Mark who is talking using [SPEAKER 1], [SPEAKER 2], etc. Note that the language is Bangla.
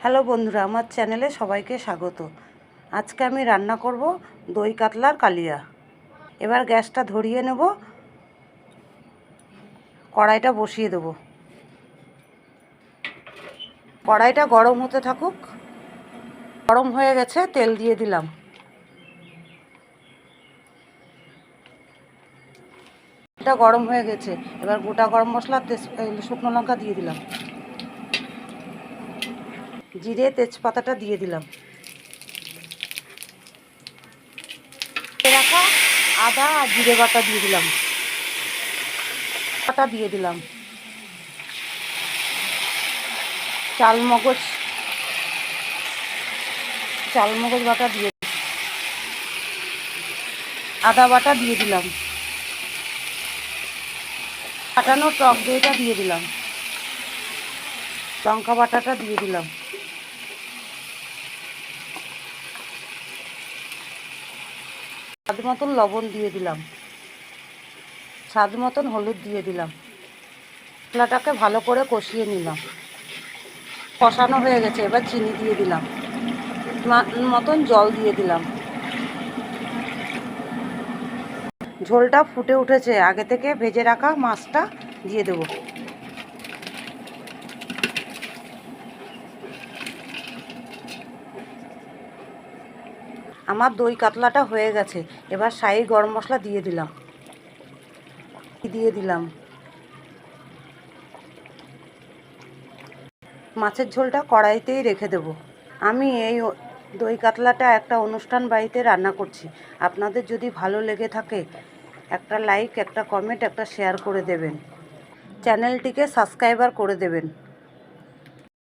[SPEAKER 1] হ্যালো বন্ধুরা, আমার চ্যানেলে সবাইকে স্বাগত। আজকে আমি রান্না করব দই কাতলার কালিয়া। এবার গ্যাসটা ধরিয়ে নেব, কড়াইটা বসিয়ে দেব। কড়াইটা গরম হতে থাকুক। গরম হয়ে গেছে, তেল দিয়ে দিলাম। এটা গরম হয়ে গেছে, এবার গোটা গরম মশলা শুকনো লঙ্কা দিয়ে দিলাম, জিরে তেজপাতাটা দিয়ে দিলাম, রাখা আদা আর জিরে বাটা দিয়ে দিলাম, দিয়ে দিলাম, চালমগজ বাটা দিয়ে, আদা বাটা দিয়ে দিলাম, কাটানো টক দইটা দিয়ে দিলাম, লঙ্কা বাটাটা দিয়ে দিলাম, স্বাদ মতন লবণ দিয়ে দিলাম, স্বাদ মতন হলুদ দিয়ে দিলাম। মশলাটাকে ভালো করে কষিয়ে নিলাম। কষানো হয়ে গেছে, এবার চিনি দিয়ে দিলাম, মতন জল দিয়ে দিলাম। ঝোলটা ফুটে উঠেছে, আগে থেকে ভেজে রাখা মাছটা দিয়ে দেব। আমার দই কাতলাটা হয়ে গেছে, এবার শাহি গরম মশলা দিয়ে দিলাম। মাছের ঝোলটা কড়াইতেই রেখে দেব। আমি এই দই কাতলাটা একটা অনুষ্ঠান বাড়িতে রান্না করছি। আপনাদের যদি ভালো লেগে থাকে একটা লাইক, একটা কমেন্ট, একটা শেয়ার করে দেবেন। চ্যানেলটিকে সাবস্ক্রাইবার করে দেবেন।